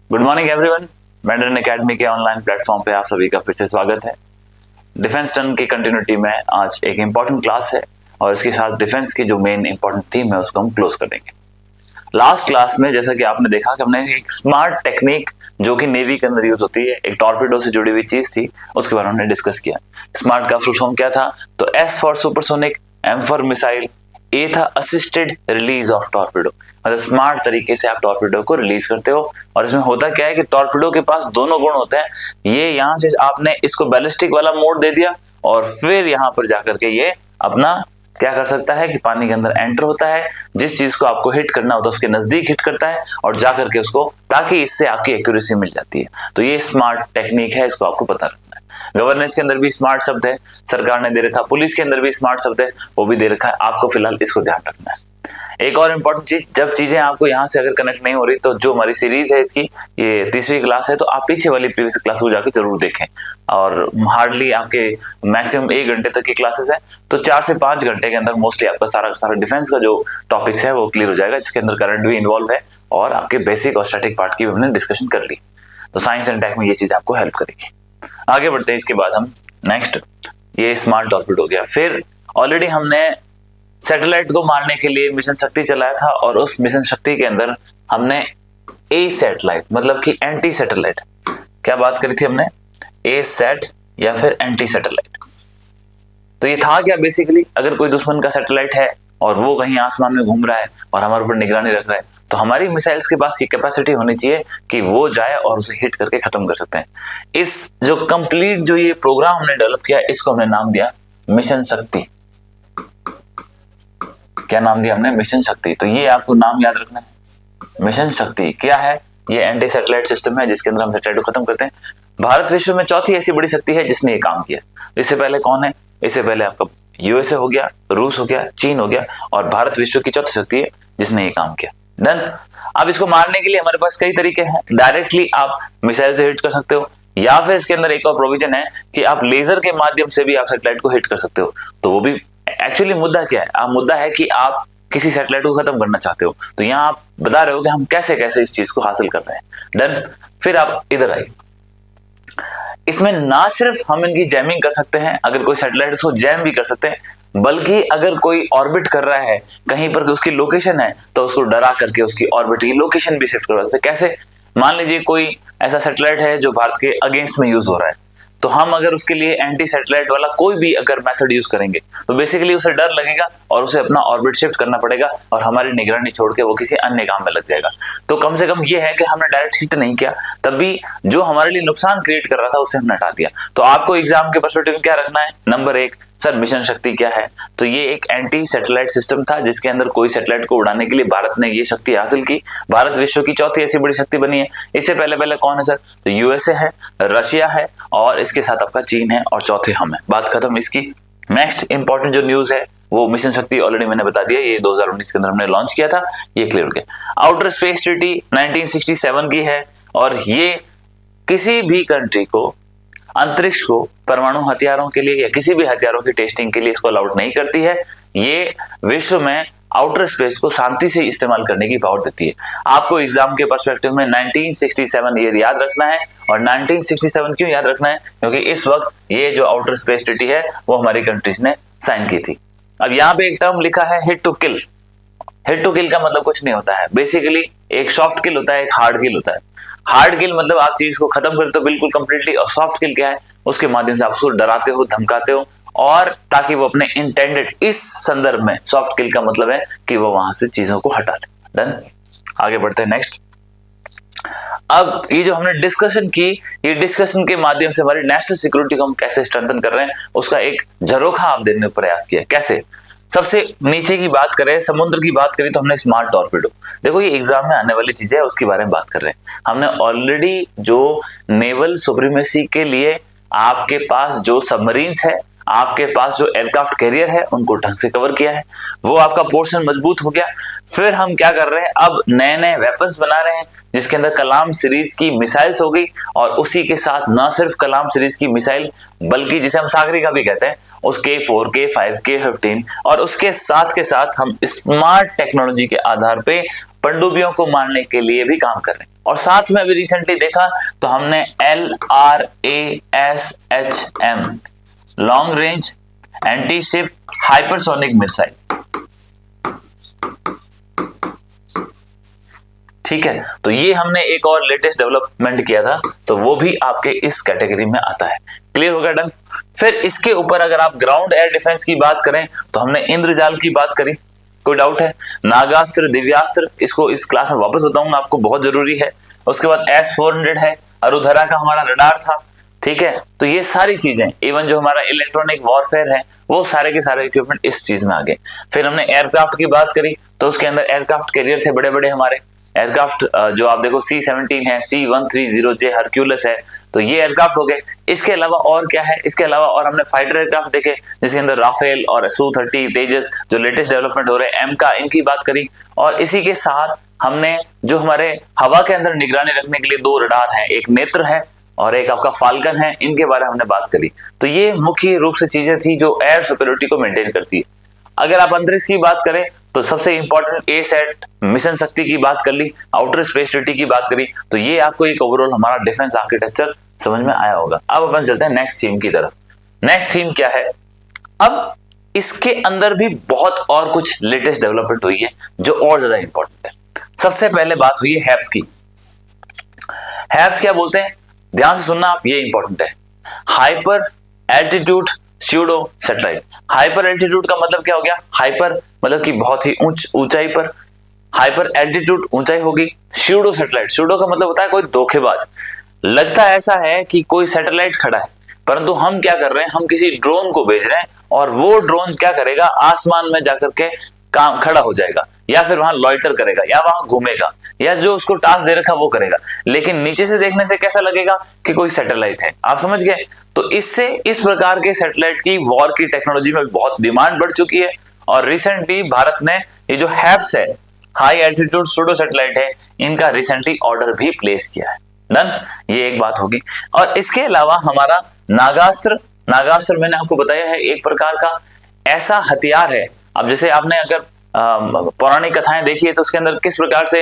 Good morning everyone. Mandarin academy के online platform पे आप सभी का फिर से स्वागत है। डिफेंस टर्न की कंटिन्यूटी में आज एक इंपॉर्टेंट क्लास है और इसके साथ डिफेंस की जो मेन इंपॉर्टेंट थीम है उसको हम क्लोज कर देंगे। लास्ट क्लास में जैसा कि आपने देखा कि हमने एक स्मार्ट टेक्निक जो कि नेवी के अंदर यूज होती है, एक टॉर्पेडो से जुड़ी हुई चीज थी, उसके बारे में हमने डिस्कस किया। स्मार्ट का फुल फॉर्म क्या था? तो S for supersonic, M for missile, A था असिस्टेड रिलीज ऑफ टॉर्पेडो, मतलब स्मार्ट तरीके से आप टॉर्पेडो को रिलीज करते हो। और इसमें होता क्या है कि टॉर्पेडो के पास दोनों गुण होते हैं। ये यहाँ से आपने इसको बैलिस्टिक वाला मोड दे दिया और फिर यहाँ पर जाकर के ये अपना क्या कर सकता है कि पानी के अंदर एंटर होता है, जिस चीज को आपको हिट करना होता है उसके नजदीक हिट करता है और जाकर के उसको, ताकि इससे आपकी एक्यूरेसी मिल जाती है। तो ये स्मार्ट टेक्निक है, इसको आपको पता रखना है। गवर्नेंस के अंदर भी स्मार्ट शब्द है, सरकार ने दे रखा। पुलिस के अंदर भी स्मार्ट शब्द है, वो भी दे रखा है। आपको फिलहाल इसको ध्यान रखना है। एक और इम्पोर्टेंट चीज, जब चीजें आपको यहाँ से अगर कनेक्ट नहीं हो रही तो जो हमारी सीरीज है इसकी, ये तीसरी क्लास है, तो आप पीछे वाली प्रीवियस क्लास को जाकर जरूर देखें। और हार्डली आपके मैक्सिमम 1 घंटे तक की क्लासेस है, तो 4 से 5 घंटे के अंदर मोस्टली आपका सारा डिफेंस का जो टॉपिक्स है वो क्लियर हो जाएगा, जिसके अंदर करंट भी इन्वॉल्व है और आपके बेसिक और स्टैटिक पार्ट की भी हमने डिस्कशन कर ली। तो साइंस एंड टेक में ये चीज आपको हेल्प करेगी। आगे बढ़ते हैं। इसके बाद हम नेक्स्ट, ये स्मार्ट टॉर्पेडो हो गया। फिर ऑलरेडी हमने सैटेलाइट को मारने के लिए मिशन शक्ति चलाया था और उस मिशन शक्ति के अंदर हमने ए सैटेलाइट मतलब कि एंटी सैटेलाइट, क्या बात करी थी हमने? ए सैट या फिर एंटी सैटेलाइट। तो ये था क्या बेसिकली, अगर कोई दुश्मन का सैटेलाइट है और वो कहीं आसमान में घूम रहा है और हमारे ऊपर निगरानी रख रहा है, तो हमारी मिसाइल्स के पास ये कैपेसिटी होनी चाहिए कि वो जाए और उसे हिट करके खत्म कर सकते हैं। इस जो कंप्लीट जो ये प्रोग्राम हमने डेवलप किया, इसको हमने नाम दिया मिशन शक्ति। क्या नाम दिया हमने? मिशन शक्ति। तो ये आपको नाम याद रखना है। मिशन शक्ति क्या है? ये एंटी सैटेलाइट सिस्टम है जिसके अंदर हम सैटेलाइट को खत्म करते हैं। भारत विश्व में चौथी ऐसी बड़ी शक्ति है जिसने ये काम किया। इससे पहले कौन है? इससे पहले आपका यूएसए हो गया, रूस हो गया, चीन हो गया, और भारत विश्व की चौथी शक्ति है जिसने ये काम किया। डन। अब इसको मारने के लिए हमारे पास कई तरीके हैं। डायरेक्टली आप मिसाइल से हिट कर सकते हो, या फिर इसके अंदर एक और प्रोविजन है कि आप लेजर के माध्यम से भी आप सैटेलाइट को हिट कर सकते हो। तो वो भी एक्चुअली मुद्दा क्या है? मुद्दा है कि आप किसी सैटेलाइट को खत्म करना चाहते हो, तो यहाँ आप बता रहे हो कि हम कैसे कैसे इस चीज को हासिल कर रहे हैं। डन। फिर आप इधर आइए। इसमें ना सिर्फ हम इनकी जैमिंग कर सकते हैं, अगर कोई सैटेलाइट उसको जैम भी कर सकते हैं, बल्कि अगर कोई ऑर्बिट कर रहा है कहीं पर उसकी लोकेशन है तो उसको डरा करके उसकी ऑर्बिट की लोकेशन भी शिफ्ट करवा सकते हैं। कैसे? मान लीजिए कोई ऐसा सैटेलाइट है जो भारत के अगेंस्ट में यूज हो रहा है, तो हम अगर उसके लिए एंटी सैटेलाइट वाला कोई भी अगर मेथड यूज करेंगे तो बेसिकली उसे डर लगेगा और उसे अपना ऑर्बिट शिफ्ट करना पड़ेगा और हमारी निगरानी छोड़ के वो किसी अन्य काम में लग जाएगा। तो कम से कम ये है कि हमने डायरेक्ट हिट नहीं किया, तब भी जो हमारे लिए नुकसान क्रिएट कर रहा था उसे हमने हटा दिया। तो आपको एग्जाम के पर्सपेक्टिव में क्या रखना है? नंबर 1, सर मिशन शक्ति क्या है? तो ये एक एंटी सैटेलाइट सिस्टम था जिसके अंदर कोई सैटेलाइट को उड़ाने के लिए भारत ने ये शक्ति हासिल की। भारत विश्व की चौथी ऐसी बड़ी शक्ति बनी है। इससे पहले कौन है सर? तो यूएसए है, रशिया है और इसके साथ आपका चीन है और चौथे हम है। बात खत्म इसकी। नेक्स्ट इंपॉर्टेंट जो न्यूज है वो मिशन शक्ति ऑलरेडी मैंने बता दिया, ये 2019 के अंदर हमने लॉन्च किया था, ये क्लियर हो गया। आउटर स्पेस ट्रीटी 1967 की है और ये किसी भी कंट्री को अंतरिक्ष को परमाणु हथियारों के लिए या किसी भी हथियारों की टेस्टिंग के लिए इसको अलाउड नहीं करती है। ये विश्व में आउटर स्पेस को शांति से इस्तेमाल करने की पावर देती है। आपको एग्जाम के पर्सपेक्टिव में 1967 ये याद रखना है। और 1967 क्यों याद रखना है? क्योंकि इस वक्त ये जो आउटर स्पेस ट्रीटी है वो हमारी कंट्रीज ने साइन की थी। अब यहाँ पे एक टर्म लिखा है hit to kill. Hit to kill का मतलब कुछ नहीं होता है, बेसिकली एक सॉफ्ट किल होता है, एक हार्ड किल होता है। हार्ड किल मतलब आप चीज को खत्म करते हो बिल्कुल कंप्लीटली, और सॉफ्ट किल क्या है? उसके माध्यम से आप उसको डराते हो, धमकाते हो, और ताकि वो अपने इंटेंडेड, इस संदर्भ में सॉफ्ट किल का मतलब है कि वो वहां से चीजों को हटा ले। डन। आगे बढ़ते हैं नेक्स्ट। अब ये जो हमने डिस्कशन की, ये डिस्कशन के माध्यम से हमारी नेशनल सिक्योरिटी को हम कैसे स्ट्रेंथन कर रहे हैं उसका एक झरोखा आप देने का प्रयास किया। कैसे? सबसे नीचे की बात करें, समुद्र की बात करें, तो हमने स्मार्ट टॉर्पेडो। देखो ये एग्जाम में आने वाली चीजें है, उसके बारे में बात कर रहे हैं। हमने ऑलरेडी जो नेवल सुप्रीमेसी के लिए आपके पास जो सबमरीन्स है, आपके पास जो एयरक्राफ्ट कैरियर है, उनको ढंग से कवर किया है, वो आपका पोर्शन मजबूत हो गया। फिर हम क्या कर रहे हैं? अब नए नए वेपन्स बना रहे हैं जिसके अंदर कलाम सीरीज की मिसाइल्स हो गई, और उसी के साथ न सिर्फ कलाम सीरीज की मिसाइल बल्कि जिसे हम सागरिका भी कहते हैं, उस K4, K5, K15, और उसके साथ के साथ हम स्मार्ट टेक्नोलॉजी के आधार पे पनडुब्बियों को मारने के लिए भी काम कर रहे हैं। और साथ में अभी रिसेंटली देखा तो हमने LRASHM long range anti ship hypersonic missile, ठीक है, तो ये हमने एक और लेटेस्ट डेवलपमेंट किया था, तो वो भी आपके इस कैटेगरी में आता है। क्लियर हो गया, डन। फिर इसके ऊपर अगर आप ग्राउंड एयर डिफेंस की बात करें तो हमने इंद्रजाल की बात करी, कोई डाउट है? नागास्त्र, दिव्यास्त्र, इसको इस क्लास में वापस बताऊंगा आपको, बहुत जरूरी है। उसके बाद S-400 है, अरुधरा का हमारा रडार था, ठीक है। तो ये सारी चीजें, इवन जो हमारा इलेक्ट्रॉनिक वॉरफेयर है, वो सारे के सारे इक्विपमेंट इस चीज में आ गए। फिर हमने एयरक्राफ्ट की बात करी तो उसके अंदर एयरक्राफ्ट कैरियर थे बड़े बड़े हमारे एयरक्राफ्ट, जो आप देखो C-17 है, C-130J हरक्यूलस है, तो ये एयरक्राफ्ट हो गए। इसके अलावा और क्या है? इसके अलावा और हमने फाइटर एयरक्राफ्ट देखे, जिसके अंदर राफेल और Su-30, तेजस, जो लेटेस्ट डेवलपमेंट हो रहे हैं, MK, इनकी बात करी। और इसी के साथ हमने जो हमारे हवा के अंदर निगरानी रखने के लिए 2 रडार हैं, एक नेत्र है और एक आपका फाल्कन है, इनके बारे में हमने बात करी। तो ये मुख्य रूप से चीजें थी जो एयर सुपीरियरिटी को मेंटेन करती है। अगर आप अंतरिक्ष की बात करें तो सबसे इंपॉर्टेंट A-सैट मिशन शक्ति की बात कर ली, आउटर स्पेस ट्रीटी की बात करी, तो ये आपको एक ओवरऑल हमारा डिफेंस आर्किटेक्चर समझ में आया होगा। अब अपन चलते हैं नेक्स्ट थीम की तरफ। नेक्स्ट थीम क्या है? अब इसके अंदर भी बहुत और कुछ लेटेस्ट डेवलपमेंट हुई है जो और ज्यादा इंपॉर्टेंट है। सबसे पहले बात हुई है हैप्स की। हैप्स क्या बोलते हैं? ध्यान से सुनना आप, ये इंपॉर्टेंट है। Hyper altitude pseudo satellite. Hyper altitude का मतलब क्या हो गया? हाइपर मतलब कि बहुत ही ऊंचाई पर, हाइपर एल्टीट्यूड ऊंचाई होगी। स्यूडो सैटेलाइट, स्यूडो का मतलब होता है कोई धोखेबाज। लगता ऐसा है कि कोई सैटेलाइट खड़ा है, परंतु हम क्या कर रहे हैं? हम किसी ड्रोन को भेज रहे हैं और वो ड्रोन क्या करेगा? आसमान में जाकर के काम खड़ा हो जाएगा, या फिर वहां लॉइटर करेगा, या वहां घूमेगा, या जो उसको टास्क दे रखा वो करेगा, लेकिन नीचे से देखने से कैसा लगेगा कि कोई सैटेलाइट है। आप समझ गए? तो इससे इस प्रकार के सैटेलाइट की वॉर की टेक्नोलॉजी में बहुत डिमांड बढ़ चुकी है। और रिसेंटली भारत ने ये जो हैप्स है, हाई एल्टीट्यूड सूडो सैटेलाइट है, इनका रिसेंटली ऑर्डर भी प्लेस किया है। डन, ये एक बात होगी। और इसके अलावा हमारा नागास्त्र, नागास्त्र मैंने आपको बताया है एक प्रकार का ऐसा हथियार है। अब जैसे आपने अगर पौराणिक कथाएं देखी है तो उसके अंदर किस प्रकार से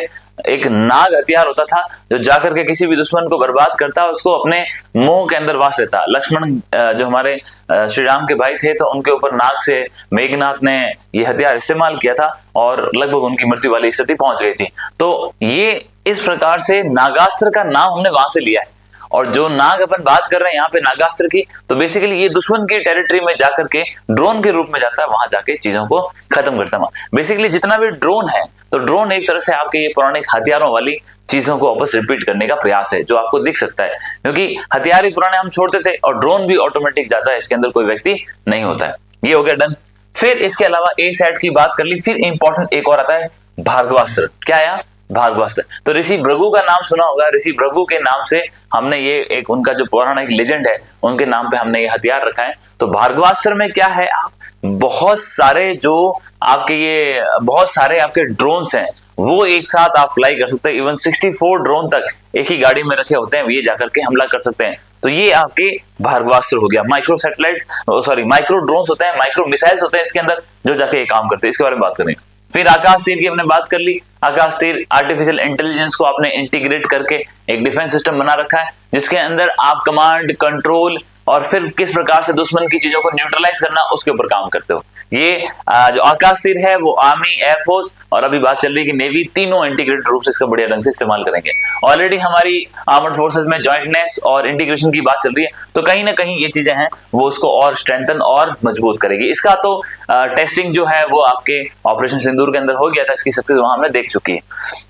एक नाग हथियार होता था जो जाकर के किसी भी दुश्मन को बर्बाद करता, उसको अपने मुंह के अंदर वास लेता। लक्ष्मण जो हमारे श्री राम के भाई थे, तो उनके ऊपर नाग से मेघनाथ ने ये हथियार इस्तेमाल किया था और लगभग उनकी मृत्यु वाली स्थिति पहुंच गई थी। तो ये इस प्रकार से नागास्त्र का नाम हमने वहां से लिया है। और जो नाग अपन बात कर रहे हैं यहाँ पे नागास्त्र की, तो बेसिकली ये दुश्मन की टेरिटरी में जाकर के ड्रोन के रूप में जाता है, वहां जाके चीजों को खत्म करता है। बेसिकली जितना भी ड्रोन है, तो ड्रोन एक तरह से आपके ये पौराणिक हथियारों वाली चीजों को वापस रिपीट करने का प्रयास है, जो आपको दिख सकता है, क्योंकि हथियार ही पुराने हम छोड़ते थे और ड्रोन भी ऑटोमेटिक जाता है, इसके अंदर कोई व्यक्ति नहीं होता है। ये हो गया डन। फिर इसके अलावा A-सैट की बात कर ली। फिर इंपॉर्टेंट एक और आता है भार्गवास्त्र। क्या आया? भार्गवास्त्र। तो ऋषि भृगु का नाम सुना होगा, ऋषि भृगु के नाम से हमने ये एक उनका जो पौराणिक लेजेंड है उनके नाम पे हमने ये हथियार रखा है। तो भार्गवास्त्र में क्या है? आप बहुत सारे जो आपके ये बहुत सारे आपके ड्रोन्स हैं वो एक साथ आप फ्लाई कर सकते हैं। इवन 64 ड्रोन तक एक ही गाड़ी में रखे होते हैं, ये जाकर के हमला कर सकते हैं। तो ये आपके भार्गवास्त्र हो गया। Micro satellite, sorry micro drones होते हैं, माइक्रो मिसाइल्स होते हैं इसके अंदर, जो जाके ये काम करते हैं। इसके बारे में बात करें। फिर आकाश तीर की हमने बात कर ली। आकाश तीर आर्टिफिशियल इंटेलिजेंस को आपने इंटीग्रेट करके एक डिफेंस सिस्टम बना रखा है, जिसके अंदर आप कमांड, कंट्रोल और फिर किस प्रकार से दुश्मन की चीजों को न्यूट्रलाइज करना, उसके ऊपर काम करते हो। ये जो आकाश तीर है वो आर्मी, एयरफोर्स और अभी बात चल रही है कि नेवी, तीनों इंटीग्रेटेड रूप से इसका बढ़िया ढंग से इस्तेमाल करेंगे। ऑलरेडी हमारी आर्मड फोर्सेस में जॉइंटनेस और इंटीग्रेशन की बात चल रही है, तो कहीं ना कहीं ये चीजें हैं वो उसको और स्ट्रेंथन और मजबूत करेगी। इसका तो टेस्टिंग जो है वो आपके ऑपरेशन सिंदूर के अंदर हो गया था, इसकी सक्सेस वहां हमने देख चुकी है।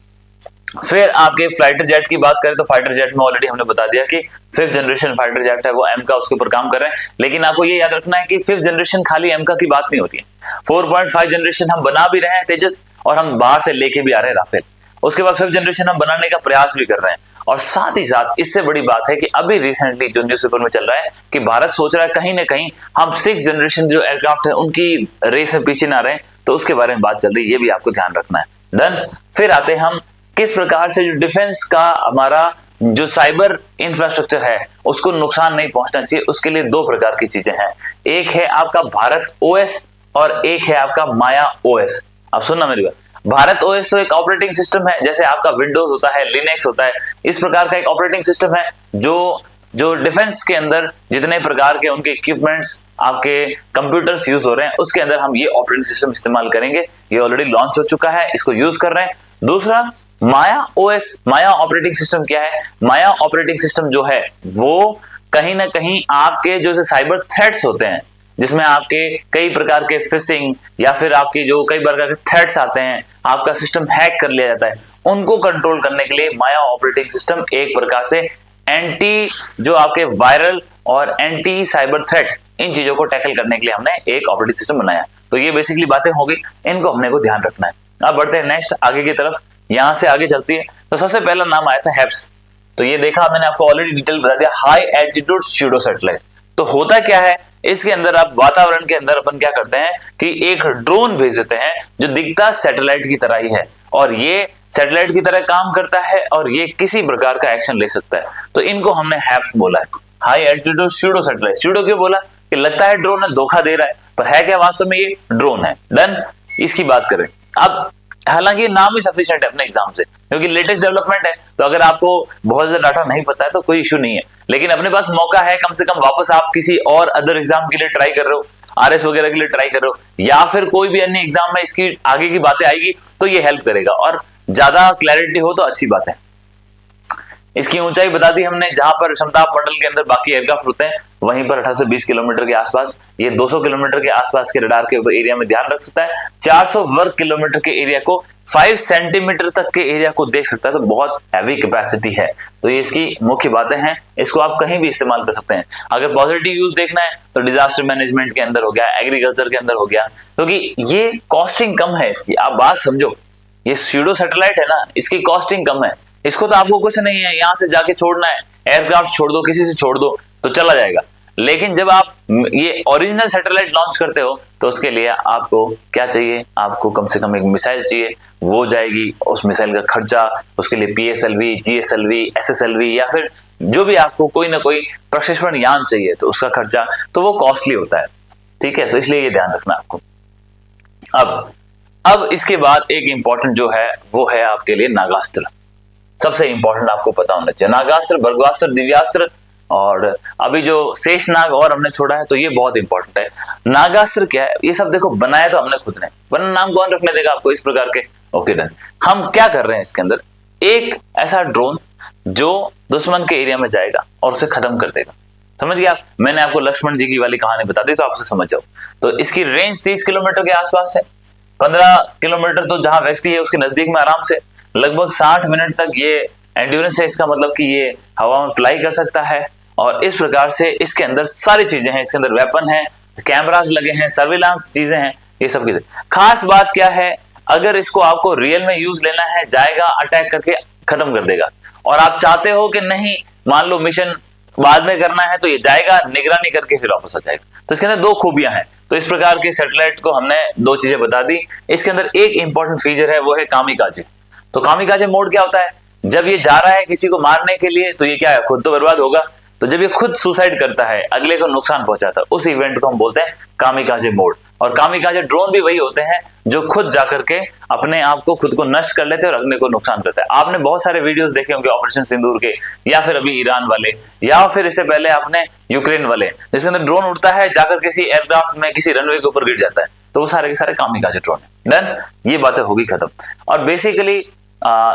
फिर आपके फाइटर जेट की बात करें तो फाइटर जेट में ऑलरेडी हमने बता दिया कि 5th जनरेशन फाइटर जेट है वो MK, उसके ऊपर काम कर रहे हैं। लेकिन आपको ये याद रखना है कि 5th जनरेशन खाली MK की बात नहीं होती है। 4.5 जनरेशन हम बना भी रहे हैं तेजस, और हम बाहर से लेके भी आ रहे हैं राफेल। उसके बाद 5th जनरेशन हम बनाने का प्रयास भी कर रहे हैं। और साथ ही साथ इससे बड़ी बात है कि अभी रिसेंटली जो न्यूज़पेपर में चल रहा है कि भारत सोच रहा है कहीं ना कहीं हम 6th जनरेशन जो एयरक्राफ्ट है उनकी रेस में पीछे ना रहे, तो उसके बारे में बात चल रही है, ये भी आपको ध्यान रखना है। डन। फिर आते हैं हम किस प्रकार से जो डिफेंस का हमारा जो साइबर इंफ्रास्ट्रक्चर है उसको नुकसान नहीं पहुंचना चाहिए, उसके लिए 2 प्रकार की चीजें हैं। एक है आपका भारत OS और एक है आपका माया OS। अब सुनना मेरी बात, भारत ओएस तो एक ऑपरेटिंग सिस्टम है, जैसे आपका विंडोज होता है, लिनक्स होता है, इस प्रकार का एक ऑपरेटिंग सिस्टम है जो डिफेंस के अंदर जितने प्रकार के उनके इक्विपमेंट्स, आपके कंप्यूटर्स यूज हो रहे हैं, उसके अंदर हम ये ऑपरेटिंग सिस्टम इस्तेमाल करेंगे। ये ऑलरेडी लॉन्च हो चुका है, इसको यूज कर रहे हैं। दूसरा माया ओएस, माया ऑपरेटिंग सिस्टम क्या है? माया ऑपरेटिंग सिस्टम जो है वो कहीं ना कहीं आपके जो साइबर थ्रेट्स होते हैं, जिसमें आपके कई प्रकार के फिशिंग या फिर आपकी जो कई प्रकार के थ्रेट्स आते हैं, आपका सिस्टम हैक कर लिया जाता है, उनको कंट्रोल करने के लिए माया ऑपरेटिंग सिस्टम एक प्रकार से एंटी जो आपके वायरल और एंटी साइबर थ्रेट, इन चीजों को टैकल करने के लिए हमने एक ऑपरेटिंग सिस्टम बनाया। तो ये बेसिकली बातें होगी, इनको हमने को ध्यान रखना है। अब बढ़ते हैं नेक्स्ट आगे की तरफ, यहां से आगे चलती है। तो सबसे पहला नाम आया था हैप्स। तो ये देखा मैंने आपको ऑलरेडी डिटेल बता दिया, हाई एल्टीट्यूड स्यूडो सैटेलाइट। तो होता क्या है, इसके अंदर आप वातावरण के अंदर अपन क्या करते हैं कि एक ड्रोन भेज देते हैं जो दिखता सैटेलाइट की तरह ही है, और ये सैटेलाइट की तरह काम करता है और ये किसी प्रकार का एक्शन ले सकता है। तो इनको हमने हैप्स बोला है, high altitude pseudo satellite. Pseudo क्यों बोला? कि लगता है ड्रोन है, धोखा दे रहा है, पर है क्या वास्तव में? ये ड्रोन है। डन। इसकी बात करें अब, हालांकि नाम ही सफिशिएंट है अपने एग्जाम से, क्योंकि लेटेस्ट डेवलपमेंट है, तो अगर आपको बहुत ज्यादा डाटा नहीं पता है तो कोई इश्यू नहीं है, लेकिन अपने पास मौका है कम से कम वापस आप किसी और अदर एग्जाम के लिए ट्राई कर रहे हो, आरएस वगैरह के लिए ट्राई कर रहे हो, या फिर कोई भी अन्य एग्जाम में इसकी आगे की बातें आएगी तो ये हेल्प करेगा, और ज्यादा क्लैरिटी हो तो अच्छी बात है। इसकी ऊंचाई बता दी हमने, जहां पर क्षमताप मंडल के अंदर बाकी एयरक्राफ्ट होते हैं वहीं पर 18 से 20 किलोमीटर के आसपास, ये 200 किलोमीटर के आसपास के रडार के ऊपर एरिया में ध्यान रख सकता है। 400 वर्ग किलोमीटर के एरिया को 5 सेंटीमीटर तक के एरिया को देख सकता है, तो बहुत हैवी कैपेसिटी है। तो ये इसकी मुख्य बातें हैं, इसको आप कहीं भी इस्तेमाल कर सकते हैं। अगर पॉजिटिव यूज देखना है तो डिजास्टर मैनेजमेंट के अंदर हो गया, एग्रीकल्चर के अंदर हो गया, क्योंकि ये कॉस्टिंग कम है इसकी। आप बात समझो, ये स्यूडो सैटेलाइट है ना, इसकी कॉस्टिंग कम है, इसको तो आपको कुछ नहीं है, यहां से जाके छोड़ना है, एयरक्राफ्ट छोड़ दो, किसी से छोड़ दो तो चला जाएगा। लेकिन जब आप ये ओरिजिनल सैटेलाइट लॉन्च करते हो तो उसके लिए आपको क्या चाहिए? आपको कम से कम एक मिसाइल चाहिए, वो जाएगी, उस मिसाइल का खर्चा, उसके लिए PSLV, GSLV, SSLV या फिर जो भी आपको कोई ना कोई प्रक्षेपण यान चाहिए तो उसका खर्चा, तो वो कॉस्टली होता है। ठीक है, तो इसलिए ये ध्यान रखना आपको। अब इसके बाद एक इंपॉर्टेंट जो है वो है आपके लिए नागास्त्र। सबसे इंपॉर्टेंट आपको पता होना चाहिए, नागास्त्र, भर्गवास्त्र, दिव्यास्त्र, और अभी जो शेषनाग और हमने छोड़ा है, तो ये बहुत इंपॉर्टेंट है। नागास्त्र क्या है? ये सब देखो बनाया तो हमने खुद ने, वरना नाम कौन रखने देगा आपको इस प्रकार के? Okay done. हम क्या कर रहे हैं इसके अंदर, एक ऐसा ड्रोन जो दुश्मन के एरिया में जाएगा और उसे खत्म कर देगा। समझ गए आप? मैंने आपको लक्ष्मण जी की वाली कहानी बता दी तो आपसे समझ जाओ। तो इसकी रेंज 30 किलोमीटर के आसपास है, 15 किलोमीटर तो जहां व्यक्ति है उसके नजदीक में आराम से, लगभग 60 मिनट तक ये एंड्योरेंस है इसका, मतलब कि ये हवा में फ्लाई कर सकता है। और इस प्रकार से इसके अंदर सारी चीजें हैं, इसके अंदर वेपन है, कैमरास लगे हैं, सर्विलांस चीजें हैं, ये सब चीजें। खास बात क्या है, अगर इसको आपको रियल में यूज लेना है, जाएगा अटैक करके खत्म कर देगा, और आप चाहते हो कि नहीं मान लो मिशन बाद में करना है, तो ये जाएगा निगरानी करके फिर वापस आ जाएगा। तो इसके अंदर दो खूबियां हैं। तो इस प्रकार के सैटेलाइट को हमने दो चीजें बता दी। इसके अंदर एक इंपॉर्टेंट फीचर है, वो है कामिकाजे। तो कामिकाजे मोड क्या होता है? जब ये जा रहा है किसी को मारने के लिए, तो ये क्या है, खुद तो बर्बाद होगा, तो जब ये खुद सुसाइड करता है, अगले को नुकसान पहुंचाता है, उस इवेंट को हम बोलते हैं कामिकाजे मोड। और कामिकाजे ड्रोन भी वही होते हैं जो खुद जाकर के अपने आप को, खुद को नष्ट कर लेते हैं और अगले को नुकसान करते हैं। आपने बहुत सारे वीडियोस देखे होंगे ऑपरेशन सिंदूर के, या फिर अभी ईरान वाले, या फिर इससे पहले आपने यूक्रेन वाले, जिसके अंदर ड्रोन उड़ता है, जाकर किसी एयरक्राफ्ट में किसी रनवे के ऊपर गिर जाता है, तो वो सारे के सारे कामिकाजे ड्रोन है। डन, ये बातें होगी खत्म। और बेसिकली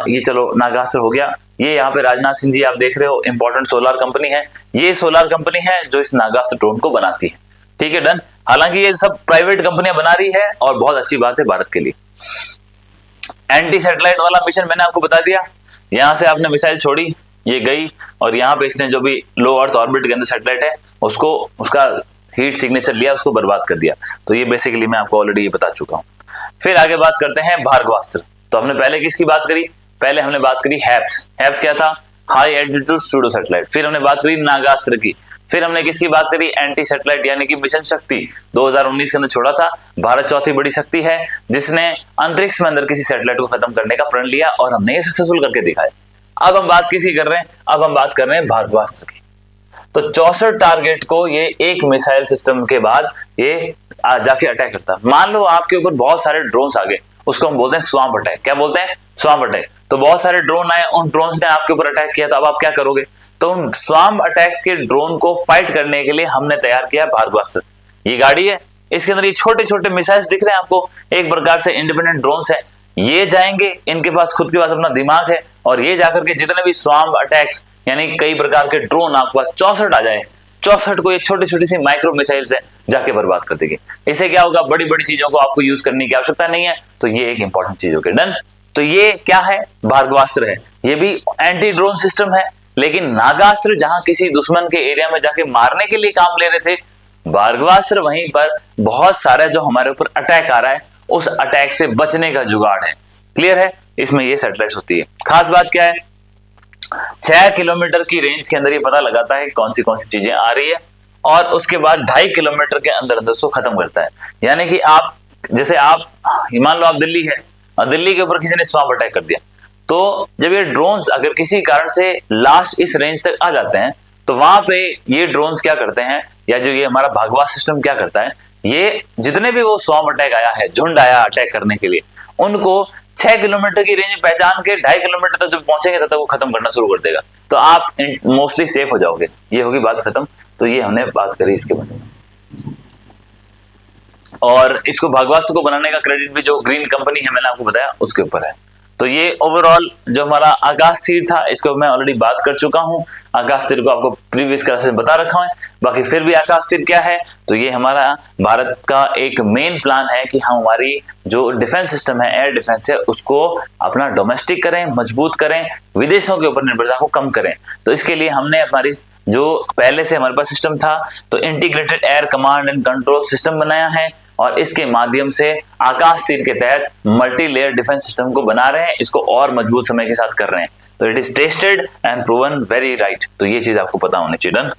ये चलो नागास्त्र हो गया। ये यहाँ पे राजनाथ सिंह जी आप देख रहे हो, इंपॉर्टेंट सोलार कंपनी है, ये सोलार कंपनी है जो इस नागास्त्र ड्रोन को बनाती है। ठीक है, डन। हालांकि ये सब प्राइवेट कंपनियां बना रही है और बहुत अच्छी बात है भारत के लिए। एंटी सैटेलाइट वाला मिशन मैंने आपको बता दिया, यहां से आपने मिसाइल छोड़ी, ये गई, और यहाँ पे इसने जो भी लो अर्थ ऑर्बिट के अंदर सैटेलाइट है उसको, उसका हीट सिग्नेचर लिया, उसको बर्बाद कर दिया। तो ये बेसिकली मैं आपको ऑलरेडी ये बता चुका हूँ। फिर आगे बात करते हैं भार्गवास्त्र। तो हमने पहले किसकी बात करी? पहले हमने बात करी हैप्स। हैप्स क्या था? High altitude pseudo satellite. फिर हमने बात करी नागास्त्र की। फिर हमने किसकी बात करी? एंटी सैटेलाइट यानी कि मिशन शक्ति 2019 के अंदर छोड़ा था। भारत चौथी बड़ी शक्ति है जिसने अंतरिक्ष में अंदर किसी सैटेलाइट को खत्म करने का प्रण लिया, और हमने ये सक्सेसफुल करके दिखाया। अब हम बात किसकी कर रहे हैं? अब हम बात कर रहे हैं भार्गवास्त्र की। तो 64 टारगेट को ये एक मिसाइल सिस्टम के बाद ये जाके अटैक करता है। मान लो आपके ऊपर बहुत सारे ड्रोन्स आ गए उसको हम बोलते हैं स्वैम्प अटैक। क्या बोलते हैं? Swamp attack. तो बहुत सारे ड्रोन आए, उन ड्रोन ने आपके ऊपर अटैक किया, तो अब आप क्या करोगे? तो उन स्वैम्प अटैक्स के ड्रोन को फाइट करने के लिए हमने तैयार किया भार्गवास्त्र। ये गाड़ी है, इसके अंदर ये छोटे छोटे मिसाइल्स दिख रहे हैं आपको, एक प्रकार से इंडिपेंडेंट ड्रोन्स है। ये जाएंगे, इनके पास खुद के पास अपना दिमाग है, और ये जाकर के जितने भी स्वैम्प अटैक्स यानी कई प्रकार के ड्रोन आपके पास 64 आ जाए, 64 को ये छोटी छोटी सी माइक्रो मिसाइल्स है जाके बर्बाद कर देगी। इससे क्या होगा? बड़ी बड़ी चीजों को आपको यूज करने की आवश्यकता नहीं है। तो ये एक इंपॉर्टेंट चीज हो गई। डन। तो ये क्या है? भार्गवास्त्र है। ये भी एंटी ड्रोन सिस्टम है। लेकिन नागास्त्र जहां किसी दुश्मन के एरिया में जाके मारने के लिए काम ले रहे थे, भार्गवास्त्र वहीं पर बहुत सारा जो हमारे ऊपर अटैक आ रहा है उस अटैक से बचने का जुगाड़ है। क्लियर है? इसमें ये सैटेलाइट होती है। खास बात क्या है? 6 किलोमीटर की रेंज के अंदर ये पता लगाता है कौन सी चीजें आ रही है, और उसके बाद 2.5 किलोमीटर के अंदर अंदर उसको खत्म करता है। यानी कि आप जैसे आप मान लो आप दिल्ली है और दिल्ली के ऊपर किसी ने स्वैम्प अटैक कर दिया, तो जब ये ड्रोन्स अगर किसी कारण से लास्ट इस रेंज तक आ जाते हैं, तो वहां पे ये ड्रोन्स क्या करते हैं, या जो ये हमारा भार्गवास्त्र सिस्टम क्या करता है, ये जितने भी वो स्वैम्प अटैक आया है, झुंड आया अटैक करने के लिए, उनको 6 किलोमीटर की रेंज में पहचान के 2.5 किलोमीटर तक जब पहुंचेंगे तब तक वो खत्म करना शुरू कर देगा। तो आप मोस्टली सेफ हो जाओगे। ये होगी बात खत्म। तो ये हमने बात करी इसके बारे में। और इसको भार्गवास्त्र को बनाने का क्रेडिट भी जो ग्रीन कंपनी है, मैंने आपको बताया, उसके ऊपर है। तो ये ओवरऑल जो हमारा आकाश तीर था, इसको मैं ऑलरेडी बात कर चुका हूं। आकाश तीर को आपको प्रीवियस क्लास में बता रखा है। बाकी फिर भी आकाश तीर क्या है? तो ये हमारा भारत का एक मेन प्लान है कि हम हमारी जो डिफेंस सिस्टम है, एयर डिफेंस है, उसको अपना डोमेस्टिक करें, मजबूत करें, विदेशों के ऊपर निर्भरता को कम करें। तो इसके लिए हमने हमारी जो पहले से हमारे पास सिस्टम था, तो integrated air command and control system बनाया है, और इसके माध्यम से आकाश तीर के तहत मल्टी लेयर डिफेंस सिस्टम को बना रहे हैं, इसको और मजबूत समय के साथ कर रहे हैं। तो it is tested and proven very right. तो ये चीज आपको पता होनी चाहिए। डन।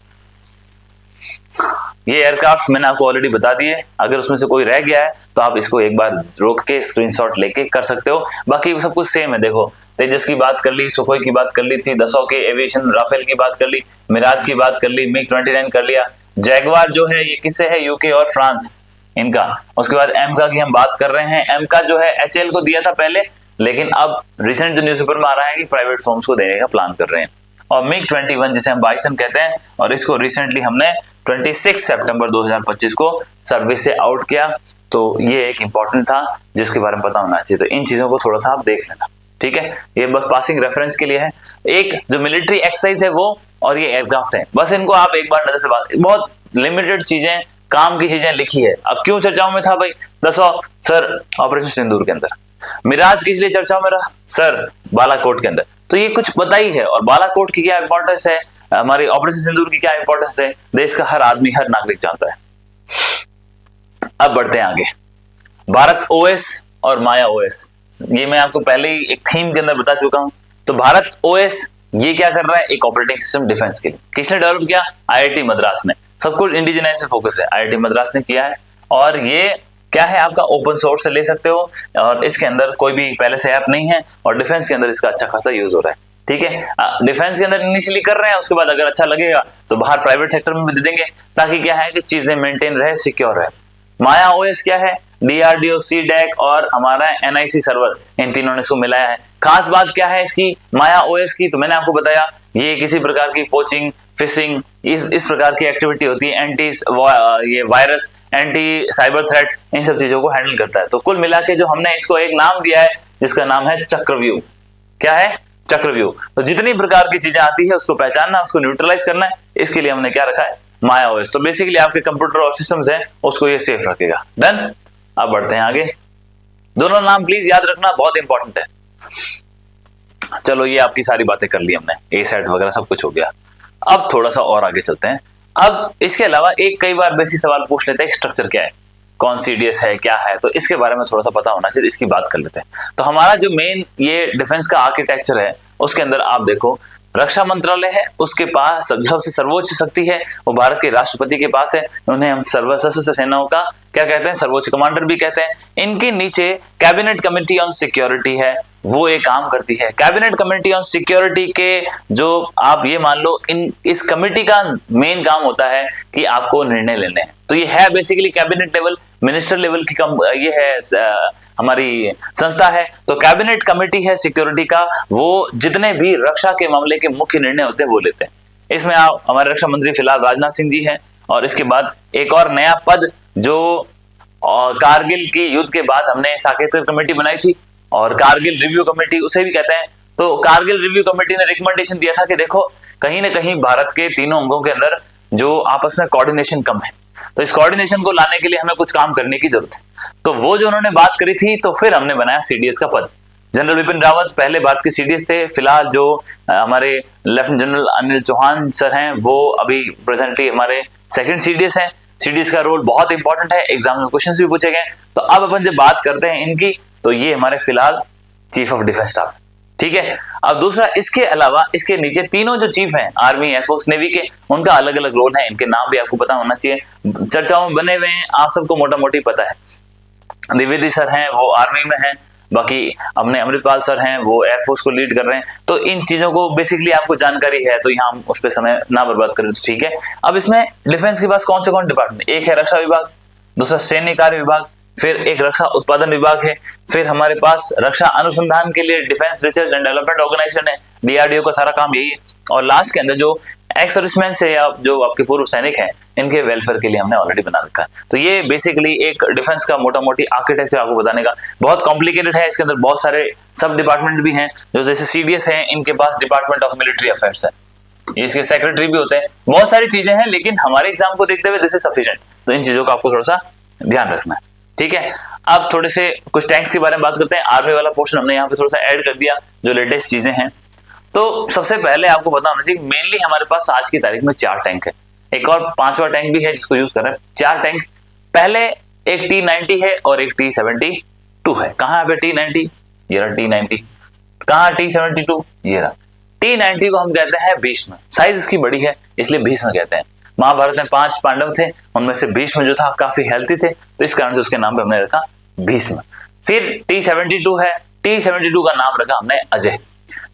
ये एयरक्राफ्ट मैंने आपको ऑलरेडी बता दिए। अगर उसमें से कोई रह गया है तो आप इसको एक बार रोक के स्क्रीनशॉट लेके कर सकते हो। बाकी सब कुछ सेम है। देखो, तेजस की बात कर ली, सुखोई की बात कर ली थी, दसों के एविएशन, राफेल की बात कर ली, मिराज की बात कर ली, मिग 29 कर लिया। जैगवार जो है ये किससे है? यूके और फ्रांस इनका। उसके बाद एमका की हम बात कर रहे हैं। एमका जो है एचएल को दिया था पहले, लेकिन अब रिसेंट जो न्यूज़पेपर में आ रहा है कि प्राइवेट फर्म्स को देने का प्लान कर रहे हैं। और मिग 21 जिसे हम बाइसन कहते हैं, और इसको रिसेंटली हमने 26 सितंबर 2025 को सर्विस से आउट किया। तो ये एक इंपॉर्टेंट था जिसके बारे में पता होना चाहिए। तो इन चीजों को थोड़ा सा आप देख लेना, ठीक है? ये बस पासिंग रेफरेंस के लिए है। एक जो मिलिट्री एक्सरसाइज है वो, और ये एयरक्राफ्ट है, बस इनको आप एक बार नजर से बात, बहुत लिमिटेड चीजें, काम की चीजें लिखी है। अब क्यों चर्चाओं में था भाई? दसो सर ऑपरेशन सिंदूर के अंदर, मिराज किस लिए चर्चाओं में रहा? सर बालाकोट के अंदर। तो ये कुछ पता ही है। और बालाकोट की क्या इंपॉर्टेंस है, हमारी ऑपरेशन सिंदूर की क्या इंपॉर्टेंस है, देश का हर आदमी, हर नागरिक जानता है। अब बढ़ते हैं आगे। भारत ओएस और माया ओएस, ये मैं आपको पहले ही एक थीम के अंदर बता चुका हूं। तो भारत ओएस ये क्या कर रहा है? एक ऑपरेटिंग सिस्टम डिफेंस के लिए। किसने डेवलप किया? आईआईटी मद्रास ने। सब कुछ इंडिजिनाइज से फोकस है, आईआईटी मद्रास ने किया है। और ये क्या है? आपका ओपन सोर्स से ले सकते हो, और इसके अंदर कोई भी पहले से ऐप नहीं है, और डिफेंस के अंदर इसका अच्छा खासा यूज हो रहा है, ठीक है? डिफेंस के अंदर इनिशियली कर रहे हैं, उसके बाद अगर अच्छा लगेगा तो बाहर प्राइवेट सेक्टर में भी दे देंगे, ताकि क्या है कि चीजें मेंटेन रहे, सिक्योर रहे। माया ओएस क्या है? डीआरडीओ, सीडैक और हमारा एनआईसी सर्वर, इन तीनों ने इसको मिलाया है। खास बात क्या है इसकी, माया ओएस की? तो मैंने आपको बताया, ये किसी प्रकार की पोचिंग, फिशिंग, इस प्रकार की एक्टिविटी होती है, एंटी ये वायरस, एंटी साइबर थ्रेट, इन सब चीजों को हैंडल करता है। तो कुल मिला के जो हमने इसको एक नाम दिया है, जिसका नाम है चक्रव्यूह। क्या है? चक्रव्यूह। तो जितनी प्रकार की चीजें आती है उसको पहचानना, उसको न्यूट्रलाइज करना है, इसके लिए हमने क्या रखा है? माया ओएस। तो बेसिकली आपके कंप्यूटर और सिस्टम्स हैं उसको ये सेफ रखेगा। डन। अब बढ़ते हैं आगे। दोनों नाम प्लीज याद रखना, बहुत इंपॉर्टेंट है। चलो, ये आपकी सारी बातें कर ली हमने, ए सेट वगैरह सब कुछ हो गया। अब थोड़ा सा और आगे चलते हैं। अब इसके अलावा एक कई बार बेसिक सवाल पूछ लेते हैं, स्ट्रक्चर क्या है, कौन सी डीएस है, क्या है, तो इसके बारे में थोड़ा सा पता होना चाहिए, इसकी बात कर लेते हैं। तो हमारा जो मेन ये डिफेंस का आर्किटेक्चर है, उसके अंदर आप देखो, रक्षा मंत्रालय है, उसके पास सबसे सर्वोच्च शक्ति है, वो भारत के राष्ट्रपति के पास है। उन्हें हम सशस्त्र सेनाओं का क्या कहते हैं? सर्वोच्च कमांडर भी कहते हैं। इनके नीचे कैबिनेट कमेटी ऑन सिक्योरिटी है, वो एक काम करती है। कैबिनेट कमेटी ऑन सिक्योरिटी के जो आप ये मान लो, इस कमेटी का मेन काम होता है कि आपको निर्णय लेने हैं। तो ये है basically cabinet level, minister level की ये है हमारी संस्था है। तो कैबिनेट कमेटी है सिक्योरिटी का, वो जितने भी रक्षा के मामले के मुख्य निर्णय होते हैं वो लेते हैं। इसमें आप हमारे रक्षा मंत्री फिलहाल राजनाथ सिंह जी हैं, और इसके बाद एक और नया पद जो कारगिल की युद्ध के बाद हमने साकेत कमेटी बनाई थी, और कारगिल रिव्यू कमेटी उसे भी कहते हैं। तो कारगिल रिव्यू कमेटी ने रिकमेंडेशन दिया था कि देखो कहीं ना कहीं भारत के तीनों अंगों के अंदर जो आपस में कोऑर्डिनेशन कम है, तो इस कोऑर्डिनेशन को लाने के लिए हमें कुछ काम करने की जरूरत है। तो वो जो उन्होंने बात करी थी, तो फिर हमने बनाया सीडीएस का पद। जनरल विपिन रावत पहले भारत के सीडीएस थे, फिलहाल जो हमारे lieutenant general Anil Chauhan sir हैं वो अभी प्रेजेंटली हमारे सेकंड सीडीएस हैं। सीडीएस का रोल बहुत इंपॉर्टेंट है, एग्जाम में क्वेश्चंस भी पूछे गए। तो अब अपन जब बात करते हैं इनकी, तो ये हमारे फिलहाल चीफ ऑफ डिफेंस स्टाफ, ठीक है। अब दूसरा, इसके अलावा इसके नीचे तीनों जो चीफ हैं आर्मी, एयरफोर्स, नेवी के, उनका अलग अलग रोल है, इनके नाम भी आपको पता होना चाहिए, चर्चाओं में बने हुए हैं, आप सबको मोटा मोटी पता है। द्विवेदी सर हैं वो आर्मी में हैं, बाकी अपने अमृतपाल सर हैं वो एयरफोर्स को लीड कर रहे हैं। तो इन चीजों को बेसिकली आपको जानकारी है, तो यहाँ हम उस पर समय ना बर्बाद करें तो ठीक है। अब इसमें डिफेंस के पास कौन से कौन डिपार्टमेंट, एक है रक्षा विभाग, दूसरा सैन्य कार्य विभाग, फिर एक रक्षा उत्पादन विभाग है, फिर हमारे पास रक्षा अनुसंधान के लिए defence research and development organisation है, डीआरडीओ का सारा काम यही है। और लास्ट के अंदर जो एक्स सर्विसमैन से या जो आपके पूर्व सैनिक हैं, इनके वेलफेयर के लिए हमने ऑलरेडी बना रखा है। तो ये बेसिकली एक डिफेंस का मोटा मोटी आर्किटेक्चर आपको बताने का, बहुत कॉम्प्लिकेटेड है। इसके अंदर बहुत सारे सब डिपार्टमेंट भी हैं, जो जैसे सीडीएस है, इनके पास डिपार्टमेंट ऑफ मिलिट्री अफेयर्स है, इसके सेक्रेटरी भी होते हैं, बहुत सारी चीजें हैं, लेकिन हमारे एग्जाम को देखते हुए दिस इज सफिशिएंट। तो इन चीजों का आपको थोड़ा सा ध्यान रखना है, ठीक है। अब थोड़े से कुछ टैंक्स के बारे में बात करते हैं। आर्मी वाला पोर्शन हमने यहाँ पे थोड़ा सा ऐड कर दिया, जो लेटेस्ट चीजें हैं। तो सबसे पहले आपको पता होना चाहिए, मेनली हमारे पास आज की तारीख में 4 टैंक है, एक और 5वां टैंक भी है जिसको यूज कर रहे हैं। 4 टैंक, पहले एक T90 है और एक T72 है। कहाँ पे T90, ये रहा T90, कहाँ T72, ये रहा। T90 को हम कहते हैं भीष्म, साइज इसकी बड़ी है इसलिए भीष्म कहते हैं। महाभारत में 5 पांडव थे, उनमें से भीष्म जो था काफी हेल्थी थे, तो इस कारण से उसके नाम पे हमने रखा भीष्म। फिर T72 है, T72 का नाम रखा हमने अजय।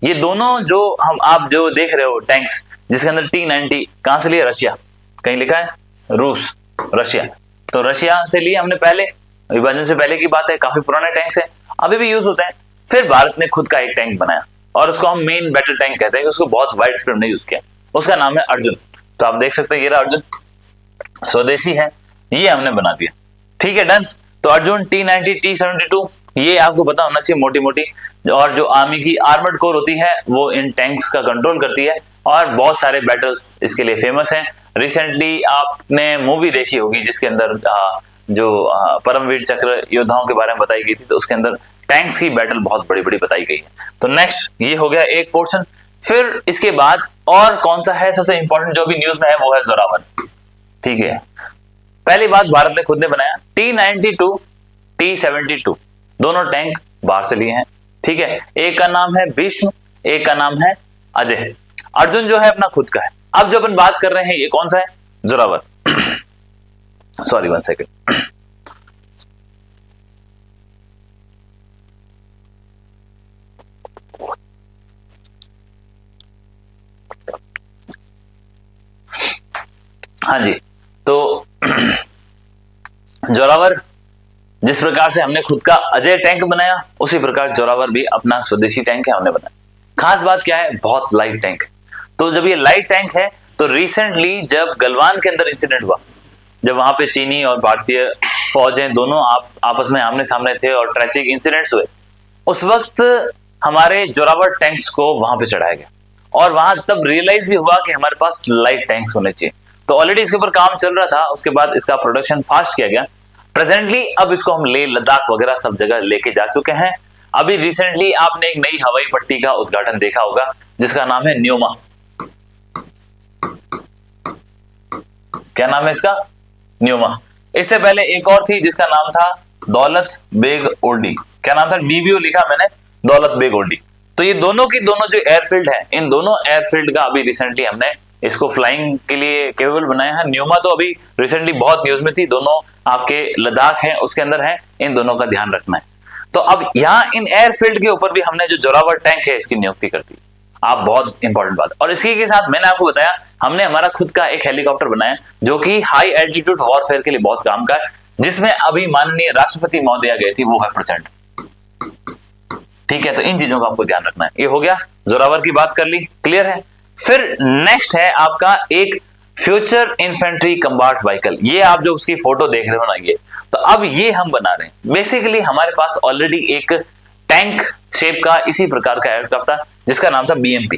ये दोनों जो आप जो देख रहे हो टैंक्स, जिसके अंदर T90 कहां से लिया, रशिया, कहीं लिखा है रूस, रशिया, तो रशिया से लिए हमने, पहले विभाजन से पहले की बात है, काफी पुराने टैंक्स हैं, अभी भी यूज होते हैं। फिर भारत ने खुद का एक टैंक बनाया और उसको हम मेन बैटल टैंक कहते हैं, उसको बहुत वाइड स्प्रेड में यूज किया, उसका नाम है अर्जुन। तो आप देख सकते हैं ये रहा अर्जुन, स्वदेशी है, ये हमने बना दिया, ठीक है, डन। तो अर्जुन, T90, T72, ये आपको पता होना चाहिए मोटी मोटी। और जो आर्मी की आर्मर्ड कोर होती है वो इन टैंक्स का कंट्रोल करती है, और बहुत सारे बैटल्स इसके लिए फेमस हैं। रिसेंटली आपने मूवी देखी होगी जिसके अंदर जो परमवीर चक्र योद्धाओं के बारे में बताई गई थी, तो उसके अंदर टैंक्स की बैटल बहुत बड़ी बड़ी बताई गई है। तो नेक्स्ट ये हो गया एक पोर्शन। फिर इसके बाद और कौन सा है सबसे इंपॉर्टेंट जो भी न्यूज में है, वो है जोरावर, ठीक है। पहली बात भारत ने खुद ने बनाया, T92, T72 दोनों टैंक बाहर से लिए हैं, ठीक है। एक का नाम है भीष्म, एक का नाम है अजय। अर्जुन जो है अपना खुद का है। अब जो अपन बात कर रहे हैं ये कौन सा है, जोरावर। Sorry 1 second. हाँ जी, तो जोरावर जिस प्रकार से हमने खुद का अजय टैंक बनाया, उसी प्रकार जोरावर भी अपना स्वदेशी टैंक है हमने बनाया। खास बात क्या है, बहुत लाइट टैंक है। तो जब ये लाइट टैंक है, तो रिसेंटली जब गलवान के अंदर इंसिडेंट हुआ, जब वहां पे चीनी और भारतीय फौजें दोनों आपस में आमने सामने थे और ट्रैजिक इंसिडेंट्स हुए, उस वक्त हमारे जोरावर टैंक्स को वहां पे चढ़ाया गया, और वहां तब रियलाइज भी हुआ कि हमारे पास लाइट टैंक्स होने चाहिए। तो ऑलरेडी इसके ऊपर काम चल रहा था, उसके बाद इसका प्रोडक्शन फास्ट किया गया। प्रेजेंटली अब इसको हम लेह लद्दाख वगैरह सब जगह लेके जा चुके हैं। अभी रिसेंटली आपने एक नई हवाई पट्टी का उद्घाटन देखा होगा जिसका नाम है न्योमा। क्या नाम है इसका, न्योमा। इससे पहले एक और थी जिसका नाम था दौलत बेग ओल्डी। क्या नाम था, डीबीओ लिखा मैंने, दौलत बेग ओल्डी। तो ये दोनों की दोनों जो एयरफील्ड है, इन दोनों एयरफील्ड का अभी रिसेंटली हमने इसको फ्लाइंग के लिए केपेबल बनाया है। न्योमा तो अभी रिसेंटली बहुत न्यूज में थी, दोनों आपके लद्दाख है उसके अंदर है, इन दोनों का ध्यान रखना है। तो अब यहाँ इन एयरफील्ड के ऊपर भी हमने जो जोरावर टैंक है इसकी नियुक्ति कर दी। आप बहुत इंपॉर्टेंट बात। और इसी के साथ मैंने आपको बताया हमने हमारा खुद का एक हेलीकॉप्टर बनाया जो कि हाई एल्टीट्यूड वॉरफेयर के लिए बहुत काम का है, जिसमें अभी माननीय राष्ट्रपति महोदया गए थी, वो है प्रचंड। ठीक है, तो इन चीजों का आपको ध्यान रखना है। ये हो गया, जोरावर की बात कर ली, क्लियर है। फिर नेक्स्ट है आपका एक फ्यूचर इन्फेंट्री कम्बाट व्हीकल। ये आप जो उसकी फोटो देख रहे हो ना, ये तो अब ये हम बना रहे हैं। बेसिकली हमारे पास ऑलरेडी एक टैंक शेप का इसी प्रकार का एयरक्राफ्ट था जिसका नाम था बीएमपी।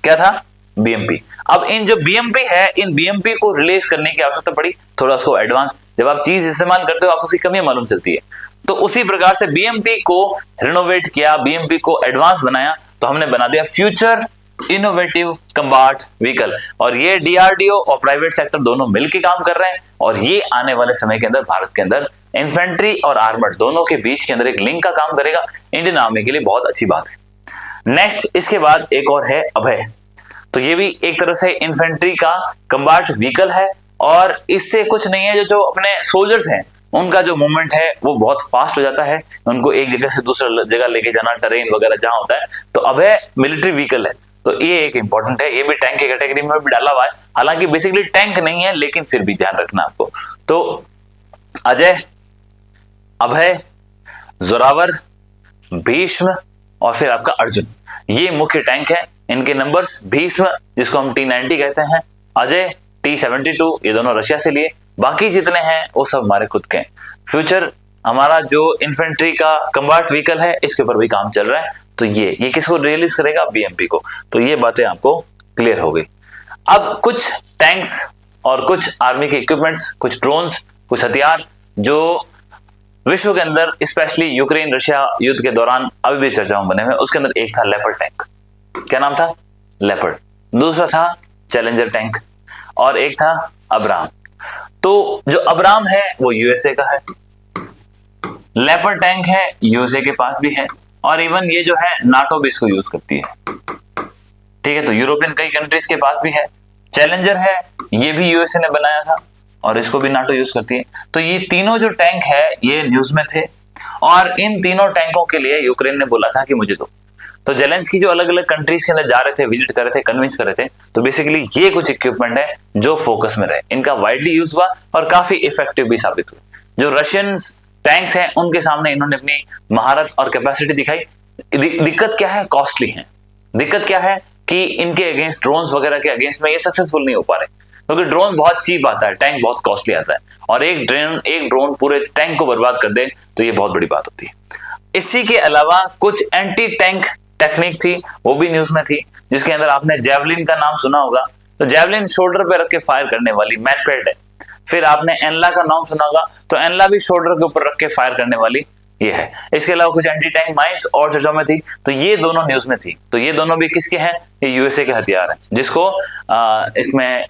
क्या था? बीएमपी। अब इन जो बीएमपी है, इन बीएमपी को रिलीज करने की आवश्यकता पड़ी, थोड़ा उसको एडवांस। जब आप चीज इस्तेमाल करते हो आप उसकी कमी मालूम चलती है, तो उसी प्रकार से बीएमपी को रिनोवेट किया, बीएमपी को एडवांस बनाया, तो हमने बना दिया फ्यूचर इनोवेटिव कम्बाट व्हीकल। और ये डीआरडीओ और प्राइवेट सेक्टर दोनों मिलकर काम कर रहे हैं, और ये आने वाले समय के अंदर भारत के अंदर इन्फेंट्री और आर्मर्ड दोनों के बीच के अंदर एक लिंक का काम करेगा। इंडियन आर्मी के लिए बहुत अच्छी बात है। नेक्स्ट इसके बाद एक और है अभय। तो ये भी एक तरह से इन्फेंट्री का कम्बाट व्हीकल है, और इससे कुछ नहीं है, जो अपने सोल्जर्स हैं उनका जो मूवमेंट है वो बहुत फास्ट हो जाता है, उनको एक जगह से दूसरी जगह लेके जाना, टरेन वगैरह जहां होता है, तो अभय मिलिट्री व्हीकल है। तो ये एक इंपॉर्टेंट है, ये भी टैंक की कैटेगरी में भी डाला हुआ है, हालांकि बेसिकली टैंक नहीं है, लेकिन फिर भी ध्यान रखना आपको। तो अजय, अभय, जोरावर, भीष्म और फिर आपका अर्जुन, ये मुख्य टैंक है। इनके नंबर्स, भीष्म जिसको हम T-90 कहते हैं, अजय T-72, ये दोनों रशिया से लिए, बाकी जितने हैं वो सब हमारे खुद के हैं। फ्यूचर हमारा जो इन्फेंट्री का कम्बाट व्हीकल है, इसके ऊपर भी काम चल रहा है। तो ये किसको रिलीज करेगा? बीएमपी को। तो ये बातें आपको क्लियर हो गई। अब कुछ टैंक्स और कुछ आर्मी के इक्विपमेंट्स, कुछ ड्रोन्स, कुछ हथियार जो विश्व के अंदर स्पेशली यूक्रेन रशिया युद्ध के दौरान अभी भी चर्चाओं बने हुए, उसके अंदर एक था लेपर्ड टैंक। क्या नाम था? लेपर्ड। दूसरा था चैलेंजर टैंक, और एक था अब्राम। तो जो अब्राम है वो यूएसए का है, लेपर्ड टैंक है यूएसए के पास भी है, और इवन ये जो है नाटो भी इसको यूज करती है। ठीक है, तो यूरोपियन कई कंट्रीज के पास भी है। चैलेंजर है, ये भी यूएसए ने बनाया था, और इसको भी नाटो यूज करती है। तो ये तीनों जो टैंक है ये न्यूज में थे, और इन तीनों टैंकों के लिए यूक्रेन ने बोला था कि मुझे दो। तो जेलेंस्की जो अलग अलग कंट्रीज के अंदर जा रहे थे, विजिट कर रहे थे, कन्विंस कर रहे थे, तो बेसिकली ये कुछ इक्विपमेंट है जो फोकस में रहे, इनका वाइडली यूज हुआ और काफी इफेक्टिव भी साबित हुए। जो रशियन टैंक्स हैं उनके सामने इन्होंने अपनी महारत और कैपेसिटी दिखाई। दिक्कत क्या है? कॉस्टली है। दिक्कत क्या है कि इनके अगेंस्ट, ड्रोन्स वगैरह के अगेंस्ट में ये सक्सेसफुल नहीं हो पा रहे, क्योंकि ड्रोन बहुत चीप आता है, टैंक बहुत कॉस्टली आता है, और एक ड्रोन पूरे टैंक को बर्बाद कर दे तो ये बहुत बड़ी बात होती है। इसी के अलावा कुछ एंटी टैंक टेक्निक थी, वो भी न्यूज में थी, जिसके अंदर आपने जेवलिन का नाम सुना होगा। तो जेवलिन शोल्डर पे रख के फायर करने वाली मैनपेड है। फिर आपने एनला का नाम सुना होगा, तो एनला भी शोल्डर के ऊपर रख के फायर करने वाली ये है। इसके अलावा कुछ एंटी टैंक माइंस और चर्चा में थी, तो ये दोनों न्यूज में थी। तो ये दोनों भी किसके हैं? ये यूएसए के हथियार हैं, जिसको इसमें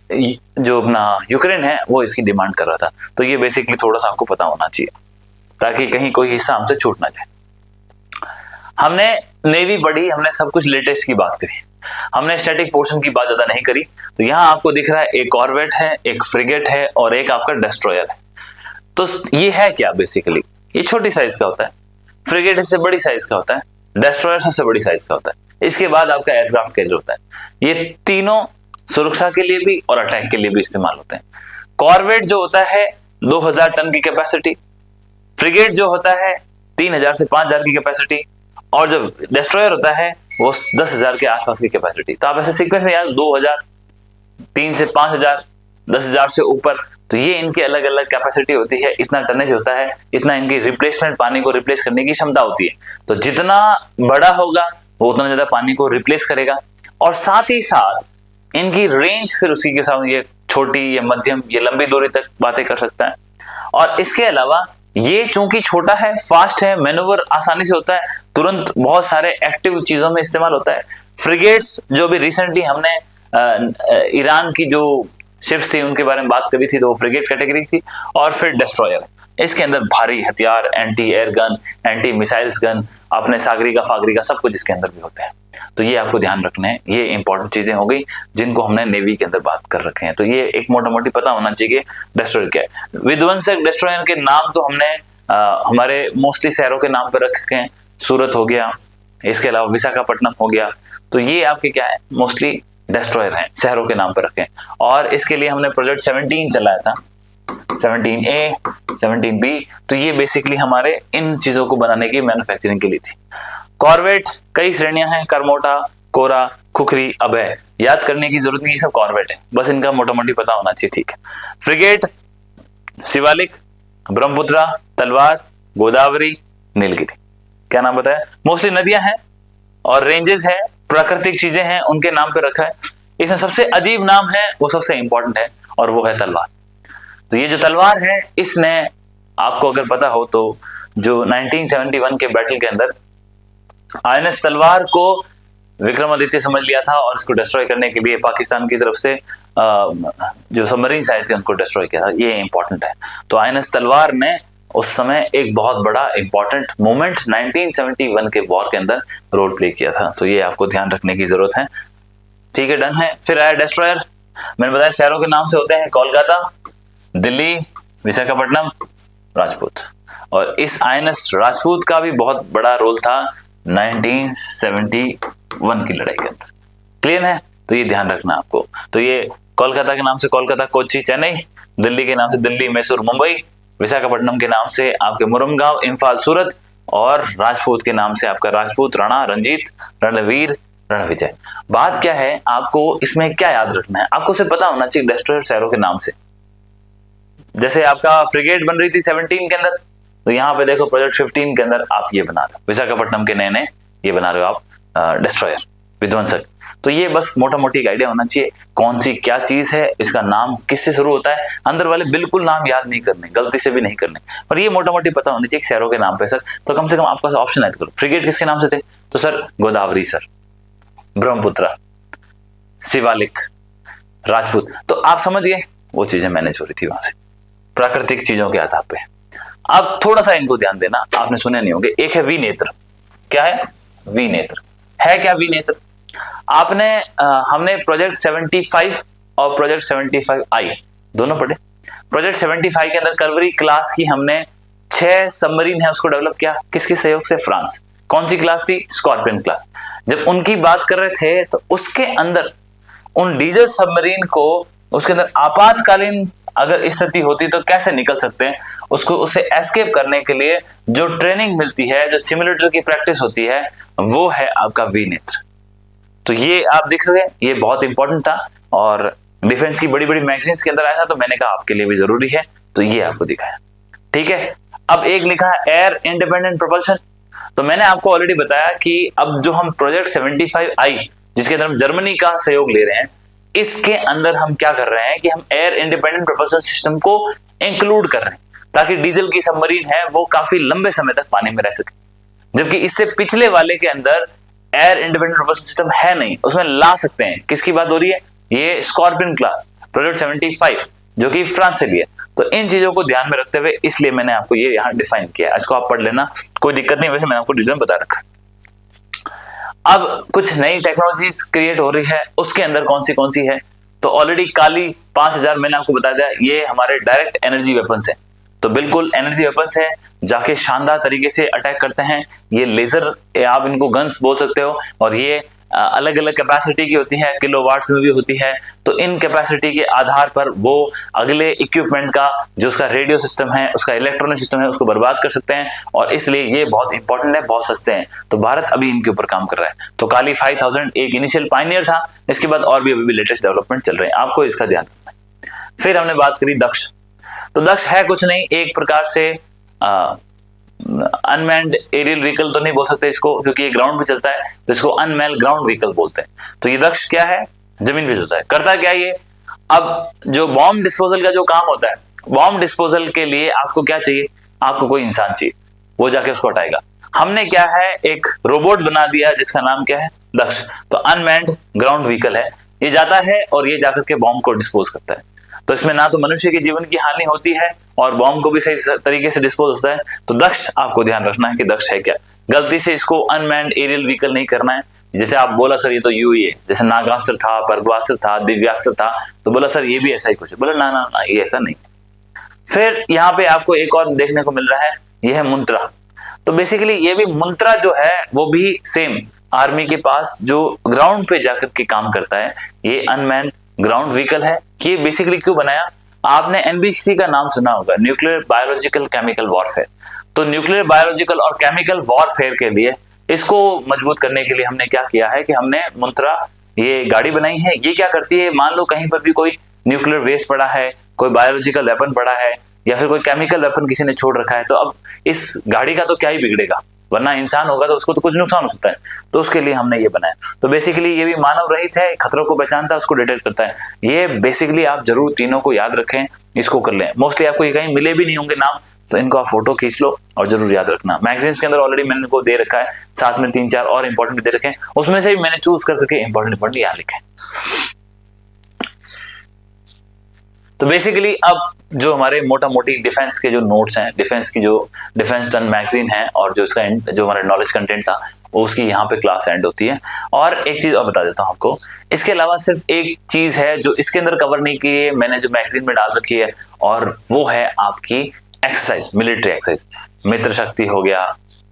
जो अपना यूक्रेन है वो इसकी डिमांड कर रहा था। तो ये बेसिकली थोड़ा सा आपको पता होना चाहिए, ताकि कहीं कोई हिस्सा हमसे छूट ना जाए। हमने नेवी पढ़ी, हमने सब कुछ लेटेस्ट की बात करी, हमने स्टैटिक पोर्शन की बात ज्यादा नहीं करी। तो यहाँ आपको दिख रहा है एक कॉर्वेट है, एक फ्रिगेट है, और एक आपका डिस्ट्रॉयर है। तो ये है क्या? बेसिकली ये छोटी साइज का होता है, फ्रिगेट इससे बड़ी साइज का होता है, डिस्ट्रॉयर सबसे बड़ी साइज का होता है। इसके बाद आपका एयरक्राफ्ट कैरियर होता है। ये तीनों सुरक्षा के लिए भी और अटैक के लिए भी इस्तेमाल होते हैं। कॉर्वेट जो होता है 2000 टन की कैपेसिटी, फ्रिगेट जो होता है 3000 से 5000 की कैपेसिटी, और जो डिस्ट्रॉयर होता है वो 10,000 के आसपास की कैपेसिटी। तो आप ऐसे सीक्वेंस में यार 2000, 3 से 5000, 10,000 से ऊपर, तो ये इनकी अलग अलग कैपेसिटी होती है, इतना टनेज होता है, इतना इनकी रिप्लेसमेंट, पानी को रिप्लेस करने की क्षमता होती है। तो जितना बड़ा होगा वो उतना ज्यादा पानी को रिप्लेस करेगा, और साथ ही साथ इनकी रेंज फिर उसी के साथ ये छोटी या मध्यम या लंबी दूरी तक बातें कर सकता है। और इसके अलावा ये चूंकि छोटा है, फास्ट है, मैनूवर आसानी से होता है, तुरंत बहुत सारे एक्टिव चीजों में इस्तेमाल होता है। फ्रिगेट्स जो भी रिसेंटली हमने ईरान की जो शिप्स थी उनके बारे में बात करी थी, तो वो फ्रिगेट कैटेगरी थी। और फिर डिस्ट्रॉयर, इसके अंदर भारी हथियार, anti air gun, anti missiles gun, अपने सागरिका फागरिका सब कुछ इसके अंदर भी होते हैं। तो ये आपको ध्यान रखना है, ये इंपॉर्टेंट चीजें हो गई जिनको हमने नेवी के अंदर बात कर रखे हैं। तो ये एक मोटा मोटी पता होना चाहिए कि डिस्ट्रॉयर क्या है। विध्वंसक डिस्ट्रॉयर के नाम तो हमने हमारे मोस्टली शहरों के नाम पर रखे हैं, सूरत हो गया, इसके अलावा विशाखापट्टनम हो गया। तो ये आपके क्या है? मोस्टली डिस्ट्रॉयर हैं, शहरों के नाम पर रखे। और इसके लिए हमने प्रोजेक्ट 17 चलाया था, 17A, 17B। तो ये बेसिकली हमारे इन चीजों को बनाने की मैन्युफैक्चरिंग के लिए थी। कॉर्वेट कई श्रेणियां हैं, करमोटा, कोरा, खुखरी, अभय। याद करने की जरूरत नहीं, ये सब कॉर्वेट है, बस इनका मोटा मोटी पता होना चाहिए, ठीक है। फ्रिगेट, शिवालिक, ब्रह्मपुत्रा, तलवार, गोदावरी, नीलगिरी। क्या नाम बताया? मोस्टली नदियां हैं और रेंजेस है, प्राकृतिक चीजें हैं, उनके नाम पे रखा है। इसमें सबसे अजीब नाम है, वो सबसे इंपॉर्टेंट है, और वो है तलवार। तो ये जो तलवार है, इसने आपको अगर पता हो तो जो 1971 के बैटल के अंदर आईएनएस तलवार को विक्रमादित्य समझ लिया था और इसको डिस्ट्रॉय करने के लिए पाकिस्तान की तरफ से जो सबमरीन आए थे उनको डिस्ट्रॉय किया था। ये इंपॉर्टेंट है। तो आईएनएस तलवार ने उस समय एक बहुत बड़ा इंपॉर्टेंट मोमेंट 1971 के वॉर के अंदर रोल प्ले किया था। तो ये आपको ध्यान रखने की जरूरत है, ठीक है, डन है। फिर आया डेस्ट्रॉयर। मैंने बताया शहरों के नाम से होते हैं कोलकाता, दिल्ली, विशाखापट्टनम, राजपूत। और इस आईएनएस राजपूत का भी बहुत बड़ा रोल था 1971 की लड़ाई के अंदर। क्लियर है? तो ये ध्यान रखना आपको। तो ये कोलकाता के नाम से कोलकाता, कोच्चि, चेन्नई, दिल्ली के नाम से दिल्ली, मैसूर, मुंबई, विशाखापट्टनम के नाम से आपके मुरमगांव, इम्फाल, सूरत, और राजपूत के नाम से आपका राजपूत, राणा, रंजीत, रणवीर, रणविजय। बात क्या है, आपको इसमें क्या याद रखना है, आपको सिर्फ पता होना चाहिए डेस्ट्रॉयर शहरों के नाम से। जैसे आपका फ्रिगेट बन रही थी 17 के अंदर, तो यहाँ पे देखो प्रोजेक्ट 15 के अंदर आप ये बना रहे हो, विशाखापट्टनम के नए नए ये बना रहे हो आप डिस्ट्रॉयर, विध्वंसक। तो ये बस मोटा मोटी एक आइडिया होना चाहिए, कौन सी क्या चीज है, इसका नाम किससे शुरू होता है। अंदर वाले बिल्कुल नाम याद नहीं करने, गलती से भी नहीं करने, और ये मोटा मोटी पता होनी चाहिए शहरों के नाम पे। सर तो कम से कम आपका ऑप्शन याद करो, फ्रिगेट किसके नाम से थे? तो सर गोदावरी, सर ब्रह्मपुत्रा, शिवालिक, राजपूत। तो आप समझ गए वो चीजें मैनेज हो रही थी वहां से प्राकृतिक चीजों के आधार पे। अब थोड़ा सा इनको ध्यान देना, आपने सुने नहीं होंगे, एक है विनेत्र। क्या है? विनेत्र है क्या? विनेत्र आपने हमने प्रोजेक्ट 75 और प्रोजेक्ट 75I दोनों पढ़े। प्रोजेक्ट 75 के अंदर कलवरी क्लास की हमने 6 सबमरीन है उसको डेवलप किया, किसके सहयोग से? फ्रांस। कौन सी क्लास थी? Scorpion class. जब उनकी बात कर रहे थे तो उसके अंदर उन डीजल सबमरीन को उसके अंदर आपातकालीन अगर स्थिति होती तो कैसे निकल सकते हैं, उसको उससे एस्केप करने के लिए जो ट्रेनिंग मिलती है, जो सिमुलेटर की प्रैक्टिस होती है, वो है आपका विनेत्र। तो ये आप देख सकते हैं, ये बहुत इंपॉर्टेंट था और डिफेंस की बड़ी बड़ी मैगजीन्स के अंदर आया था, तो मैंने कहा आपके लिए भी जरूरी है, तो ये आपको दिखाया, ठीक है। अब एक लिखा है एयर इंडिपेंडेंट प्रोपल्शन। तो मैंने आपको ऑलरेडी बताया कि अब जो हम प्रोजेक्ट 75I जिसके अंदर हम जर्मनी का सहयोग ले रहे हैं, इसके अंदर हम क्या कर रहे हैं कि हम एयर इंडिपेंडेंट प्रोपल्शन सिस्टम को इंक्लूड कर रहे हैं ताकि डीजल की सबमरीन है वो काफी लंबे समय तक पानी में रह सके। जबकि इससे पिछले वाले के अंदर एयर इंडिपेंडेंट प्रोपल्शन सिस्टम है नहीं, उसमें ला सकते हैं। किसकी बात हो रही है? ये स्कॉर्पियन क्लास प्रोजेक्ट 75 जो कि फ्रांस से भी है। तो इन चीजों को ध्यान में रखते हुए इसलिए मैंने आपको ये यहाँ डिफाइन किया, इसको आप पढ़ लेना, कोई दिक्कत नहीं, वैसे मैंने आपको डिटेल में बता रखा। अब कुछ नई टेक्नोलॉजीज क्रिएट हो रही है, उसके अंदर कौन सी है? तो ऑलरेडी काली 5000 मैंने आपको बता दिया, ये हमारे डायरेक्ट एनर्जी वेपन्स है। तो बिल्कुल एनर्जी वेपन्स है, जाके शानदार तरीके से अटैक करते हैं। ये लेजर, आप इनको गन्स बोल सकते हो, और ये अलग अलग कैपेसिटी की होती है, किलोवाट्स में भी होती है। तो इन कैपेसिटी के आधार पर वो अगले इक्विपमेंट का जो उसका रेडियो सिस्टम है, उसका इलेक्ट्रॉनिक सिस्टम है, उसको बर्बाद कर सकते हैं, और इसलिए ये बहुत इंपॉर्टेंट है, बहुत सस्ते हैं। तो भारत अभी इनके ऊपर काम कर रहा है। तो काली 5000 एक इनिशियल पायनियर था, इसके बाद और भी अभी लेटेस्ट डेवलपमेंट चल रहे हैं, आपको इसका ध्यान रखना है। फिर हमने बात करी दक्ष। तो दक्ष है कुछ नहीं, एक प्रकार से अनमैन्ड एरियल व्हीकल तो नहीं बोल सकते इसको, क्योंकि ये ग्राउंड पे चलता है, तो इसको अनमैन्ड ग्राउंड व्हीकल बोलते हैं। तो ये दक्ष क्या है? जमीन पे चलता है। करता क्या ये? अब जो बॉम्ब डिस्पोजल का जो काम होता है, बॉम्ब डिस्पोजल के लिए आपको क्या चाहिए? आपको कोई इंसान चाहिए, वो जाके उसको हटाएगा। हमने क्या है, एक रोबोट बना दिया जिसका नाम क्या है? दक्ष। तो अनमैन्ड ग्राउंड व्हीकल है, ये जाता है और ये जाकर के बॉम्ब को डिस्पोज करता है। तो इसमें ना तो मनुष्य के जीवन की हानि होती है और बॉम्ब को भी सही तरीके से डिस्पोज होता है। तो दक्ष आपको ध्यान रखना है कि दक्ष है क्या। गलती से इसको अनमैन्ड एरियल व्हीकल नहीं करना है। जैसे आप बोला सर ये तो यूई है, जैसे नागास्त्र था, पर्वास्त्र था, दिव्यास्त्र था, तो बोला सर ये भी ऐसा ही कुछ है, बोला ना ना ना ये ऐसा नहीं। फिर यहाँ पे आपको एक और देखने को मिल रहा है, ये है मुंत्रा। तो बेसिकली ये भी मुंत्रा जो है वो भी सेम आर्मी के पास जो ग्राउंड पे जाकर के काम करता है, ये अनमैन्ड ग्राउंड व्हीकल है। कि बेसिकली क्यों बनाया? आपने एनबीसी का नाम सुना होगा, न्यूक्लियर बायोलॉजिकल केमिकल वॉरफेयर। तो न्यूक्लियर बायोलॉजिकल और केमिकल वॉरफेयर के लिए इसको मजबूत करने के लिए हमने क्या किया है कि हमने मुंत्रा ये गाड़ी बनाई है। ये क्या करती है, मान लो कहीं पर भी कोई न्यूक्लियर वेस्ट पड़ा है, कोई बायोलॉजिकल वेपन पड़ा है, या फिर कोई केमिकल वेपन किसी ने छोड़ रखा है, तो अब इस गाड़ी का तो क्या ही बिगड़ेगा, वरना इंसान होगा तो उसको तो कुछ नुकसान हो सकता है, तो उसके लिए हमने ये बनाया। तो बेसिकली ये भी मानव रहित है, खतरों को पहचानता है, उसको डिटेक्ट करता है। ये बेसिकली आप जरूर तीनों को याद रखें, इसको कर लें। मोस्टली आपको ये कहीं मिले भी नहीं होंगे नाम, तो इनको आप फोटो खींच लो और जरूर याद रखना। मैगजीन्स के अंदर ऑलरेडी मैंने इनको दे रखा है, साथ में 3-4 और इंपॉर्टेंट दे रखे हैं, उसमें से भी मैंने चूज करके इंपॉर्टेंट यहाँ लिखे। तो बेसिकली अब जो हमारे मोटा मोटी डिफेंस के जो नोट्स हैं, डिफेंस की जो डिफेंस टन मैगजीन है और जो इसका जो हमारा नॉलेज कंटेंट था उसकी यहाँ पे क्लास एंड होती है। और एक चीज और बता देता हूँ आपको, इसके अलावा सिर्फ एक चीज है जो इसके अंदर कवर नहीं की है, मैंने जो मैगजीन में डाल रखी है, और वो है आपकी एक्सरसाइज, मिलिट्री एक्सरसाइज। मित्र शक्ति हो गया,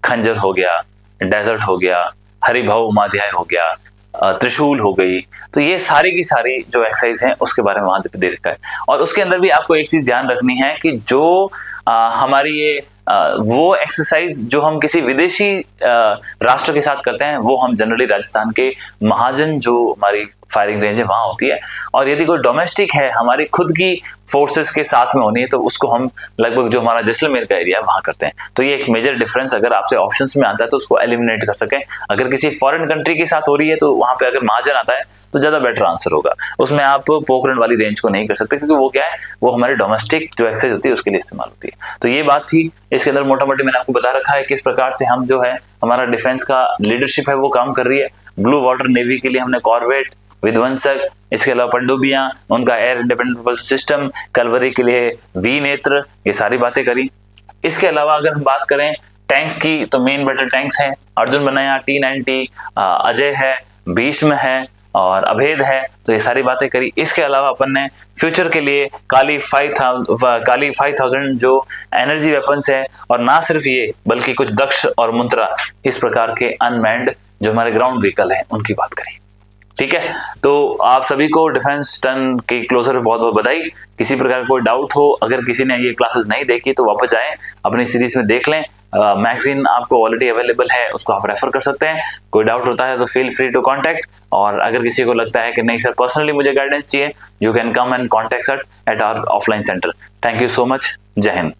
खंजर हो गया, डेजर्ट हो गया, हरिभव उमाध्याय हो गया, त्रिशूल हो गई। तो ये सारी की सारी जो एक्सरसाइज है उसके बारे में वहां दे रखा है। और उसके अंदर भी आपको एक चीज ध्यान रखनी है कि जो हमारी ये वो एक्सरसाइज जो हम किसी विदेशी राष्ट्र के साथ करते हैं, वो हम जनरली राजस्थान के महाजन जो हमारी फायरिंग रेंज है वहां होती है। और यदि कोई डोमेस्टिक है, हमारी खुद की फोर्सेस के साथ में होनी है, तो उसको हम लगभग जो हमारा जैसलमेर का एरिया है वहां करते हैं। तो ये एक मेजर डिफरेंस अगर आपसे ऑप्शंस में आता है तो उसको एलिमिनेट कर सकें। अगर किसी फॉरेन कंट्री के साथ हो रही है तो वहां पे अगर महाजन आता है तो ज्यादा बेटर आंसर होगा। उसमें आप पोखरण वाली रेंज को नहीं कर सकते, क्योंकि वो क्या है, वो हमारे डोमेस्टिक जो एक्सरसाइज होती है उसके लिए इस्तेमाल होती है। तो ये बात थी। इसके अंदर मोटा मोटी मैंने आपको बता रखा है किस प्रकार से हम जो है हमारा डिफेंस का लीडरशिप है वो काम कर रही है। ब्लू वाटर नेवी के लिए हमने कॉर्वेट, विध्वंसक, इसके अलावा पनडुब्बियां, उनका एयर इंडिपेंडेंट सिस्टम, कलवरी के लिए वी नेत्र, ये सारी बातें करी। इसके अलावा अगर हम बात करें टैंक्स की, तो मेन बैटल टैंक्स हैं, अर्जुन बनाया, T-90, अजय है, भीष्म है और अभेद है। तो ये सारी बातें करी। इसके अलावा अपन ने फ्यूचर के लिए काली 5000 जो एनर्जी वेपन्स है, और ना सिर्फ ये बल्कि कुछ दक्ष और मुंत्रा इस प्रकार के अनमैन्ड जो हमारे ग्राउंड व्हीकल हैं उनकी बात करी। ठीक है, तो आप सभी को डिफेंस टन के क्लोजर पे बहुत बहुत बधाई। किसी प्रकार कोई डाउट हो, अगर किसी ने ये क्लासेस नहीं देखी तो वापस जाएं, अपनी सीरीज में देख लें। मैगजीन आपको ऑलरेडी अवेलेबल है, उसको आप रेफर कर सकते हैं। कोई डाउट होता है तो फील फ्री टू कांटेक्ट। और अगर किसी को लगता है कि नहीं सर पर्सनली मुझे गाइडेंस चाहिए, you can come and contact at our offline centre. Thank you so much. Jai Hind.